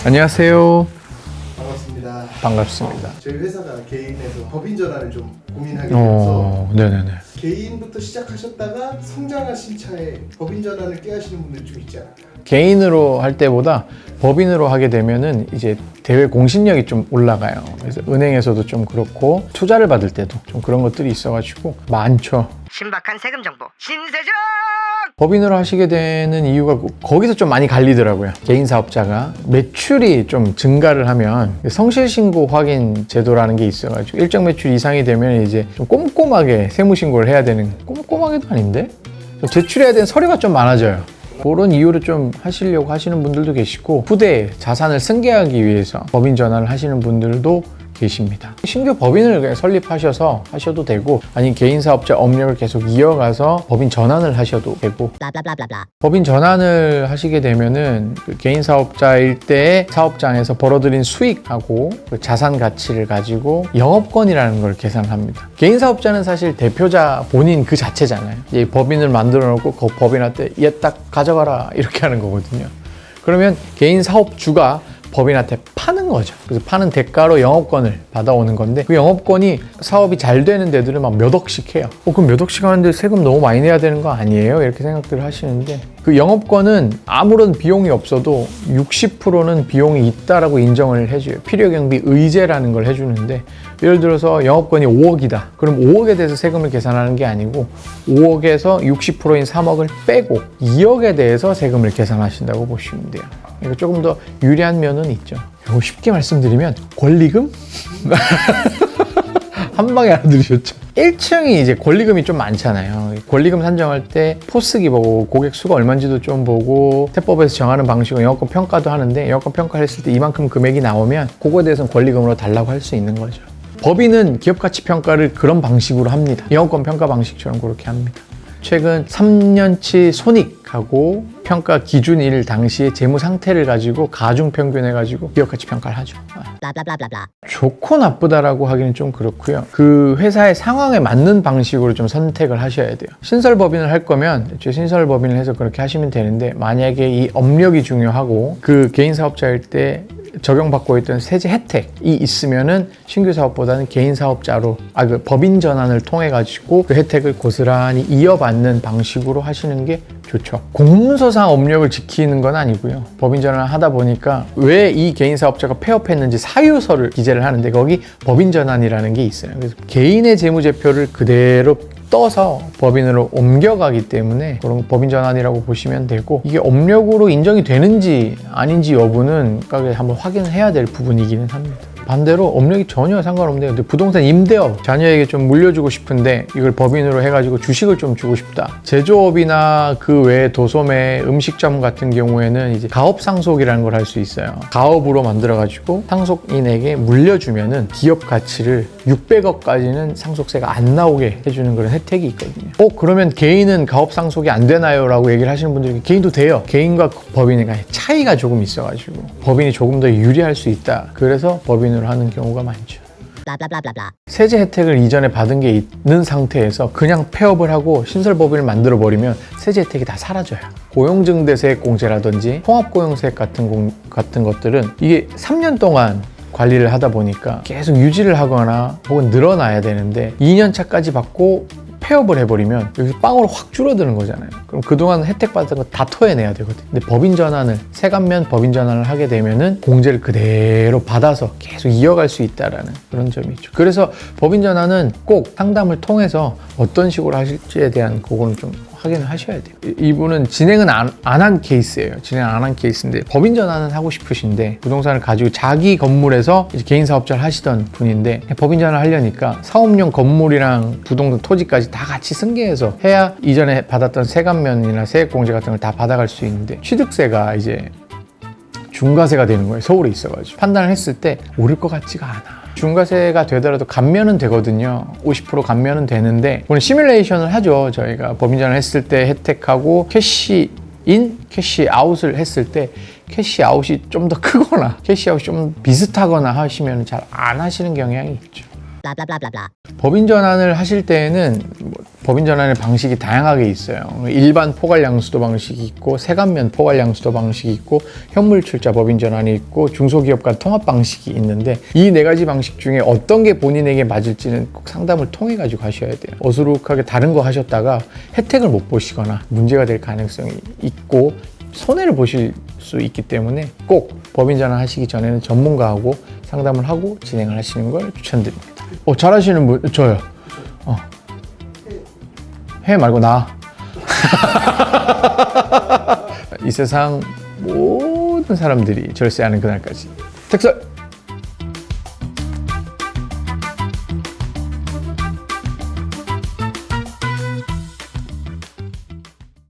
안녕하세요. 반갑습니다. 반갑습니다. 저희 회사가 개인에서 법인 전환을 좀 고민하게 되어서 네네네. 개인부터 시작하셨다가 성장하신 차에 법인 전환을 깨하시는 분들이 좀 있지 않을까? 개인으로 할 때보다 법인으로 하게 되면은 이제 대외 공신력이 좀 올라가요. 그래서 은행에서도 좀 그렇고 투자를 받을 때도 좀 그런 것들이 있어가지고 많죠. 신박한 세금 정보 신세적. 법인으로 하시게 되는 이유가 거기서 좀 많이 갈리더라고요. 개인 사업자가 매출이 좀 증가를 하면 성실신고 확인 제도라는 게 있어가지고 일정 매출 이상이 되면 이제 좀 꼼꼼하게 세무신고를 해야 되는, 꼼꼼하게도 아닌데? 좀 제출해야 되는 서류가 좀 많아져요. 그런 이유로 좀 하시려고 하시는 분들도 계시고 후대에 자산을 승계하기 위해서 법인 전환을 하시는 분들도 계십니다. 신규 법인을 그냥 설립하셔서 하셔도 되고, 아니 개인 사업자 업력을 계속 이어가서 법인 전환을 하셔도 되고. 법인 전환을 하시게 되면은 그 개인 사업자일 때 사업장에서 벌어들인 수익하고 그 자산 가치를 가지고 영업권이라는 걸 계산합니다. 개인 사업자는 사실 대표자 본인 그 자체잖아요. 이 법인을 만들어 놓고 그 법인한테 얘 딱 가져가라 이렇게 하는 거거든요. 그러면 개인 사업주가 법인한테 파는 거죠. 그래서 파는 대가로 영업권을 받아오는 건데, 그 영업권이 사업이 잘 되는 데들은 막 몇 억씩 해요. 그럼 몇 억씩 하는데 세금 너무 많이 내야 되는 거 아니에요? 이렇게 생각들을 하시는데, 그 영업권은 아무런 비용이 없어도 60%는 비용이 있다라고 인정을 해줘요. 필요경비 의제라는 걸 해주는데, 예를 들어서 영업권이 5억이다. 그럼 5억에 대해서 세금을 계산하는 게 아니고 5억에서 60%인 3억을 빼고 2억에 대해서 세금을 계산하신다고 보시면 돼요. 그러니까 조금 더 유리한 면은 있죠. 이거 쉽게 말씀드리면 권리금? 한 방에 알아들으셨죠? 1층이 이제 권리금이 좀 많잖아요. 권리금 산정할 때 포스기 보고 고객 수가 얼마인지도 좀 보고 세법에서 정하는 방식으로 영업권 평가도 하는데, 영업권 평가를 했을 때 이만큼 금액이 나오면 그거에 대해서는 권리금으로 달라고 할 수 있는 거죠. 법인은 기업가치평가를 그런 방식으로 합니다. 영업권 평가 방식처럼 그렇게 합니다. 최근 3년치 손익하고 평가 기준일 당시의 재무 상태를 가지고 가중평균해 가지고 기업가치 평가를 하죠. 좋고 나쁘다라고 하기는 좀 그렇고요. 그 회사의 상황에 맞는 방식으로 좀 선택을 하셔야 돼요. 신설법인을 할 거면 신설법인을 해서 그렇게 하시면 되는데, 만약에 이 업력이 중요하고 그 개인 사업자일 때 적용받고 있던 세제 혜택이 있으면은 신규 사업보다는 개인 사업자로 그 법인 전환을 통해 가지고 그 혜택을 고스란히 이어받는 방식으로 하시는 게 좋죠. 공문서상 업력을 지키는 건 아니고요. 법인 전환을 하다 보니까 왜 이 개인 사업자가 폐업했는지 사유서를 기재를 하는데, 거기 법인 전환이라는 게 있어요. 그래서 개인의 재무제표를 그대로 떠서 법인으로 옮겨가기 때문에 그런 법인 전환이라고 보시면 되고, 이게 업력으로 인정이 되는지 아닌지 여부는 한번 확인해야 될 부분이기는 합니다. 반대로 업력이 전혀 상관없는데, 근데 부동산 임대업 자녀에게 좀 물려주고 싶은데 이걸 법인으로 해가지고 주식을 좀 주고 싶다. 제조업이나 그 외에 도소매, 음식점 같은 경우에는 이제 가업상속이라는 걸 할 수 있어요. 가업으로 만들어가지고 상속인에게 물려주면은 기업 가치를 600억까지는 상속세가 안 나오게 해주는 그런 혜택이 있거든요. 그러면 개인은 가업상속이 안 되나요? 라고 얘기를 하시는 분들이 개인도 돼요. 개인과 법인의 차이가 조금 있어가지고 법인이 조금 더 유리할 수 있다. 그래서 법인으로 하는 경우가 많죠. 세제 혜택을 이전에 받은 게 있는 상태에서 그냥 폐업을 하고 신설법인을 만들어 버리면 세제 혜택이 다 사라져요. 고용증대세액공제라든지 통합고용세액 같은 것들은 이게 3년 동안 관리를 하다 보니까 계속 유지를 하거나 혹은 늘어나야 되는데 2년 차까지 받고 폐업을 해버리면 여기서 빵으로 확 줄어드는 거잖아요. 그럼 그동안 혜택 받은 거 다 토해내야 되거든요. 근데 법인 전환을, 세간면 법인 전환을 하게 되면은 공제를 그대로 받아서 계속 이어갈 수 있다라는 그런 점이 있죠. 그래서 법인 전환은 꼭 상담을 통해서 어떤 식으로 하실지에 대한 그거는 좀 확인을 하셔야 돼요. 이분은 진행은 안 한 케이스예요. 진행 안 한 케이스인데 법인 전환은 하고 싶으신데 부동산을 가지고 자기 건물에서 이제 개인 사업자를 하시던 분인데 법인 전환을 하려니까 사업용 건물이랑 부동산 토지까지 다 같이 승계해서 해야 이전에 받았던 세감면이나 세액공제 같은 걸 다 받아갈 수 있는데, 취득세가 이제 중과세가 되는 거예요. 서울에 있어가지고 판단을 했을 때 오를 것 같지가 않아. 중과세가 되더라도 감면은 되거든요. 50% 감면은 되는데, 오늘 시뮬레이션을 하죠. 저희가 법인 전환을 했을 때 혜택하고 캐시인, 캐시아웃을 했을 때 캐시아웃이 좀 더 크거나 캐시아웃이 좀 비슷하거나 하시면 잘 안 하시는 경향이 있죠. 법인 전환을 하실 때에는 법인 전환의 방식이 다양하게 있어요. 일반 포괄 양수도 방식이 있고 세관면 포괄 양수도 방식이 있고 현물 출자 법인 전환이 있고 중소기업 간 통합 방식이 있는데 이 네 가지 방식 중에 어떤 게 본인에게 맞을지는 꼭 상담을 통해 가지고 하셔야 돼요. 어수룩하게 다른 거 하셨다가 혜택을 못 보시거나 문제가 될 가능성이 있고 손해를 보실 수 있기 때문에 꼭 법인 전환 하시기 전에는 전문가하고 상담을 하고 진행을 하시는 걸 추천드립니다. 잘하시는 분 저요. 해 말고 나. 이 세상 모든 사람들이 절세하는 그날까지. 택설.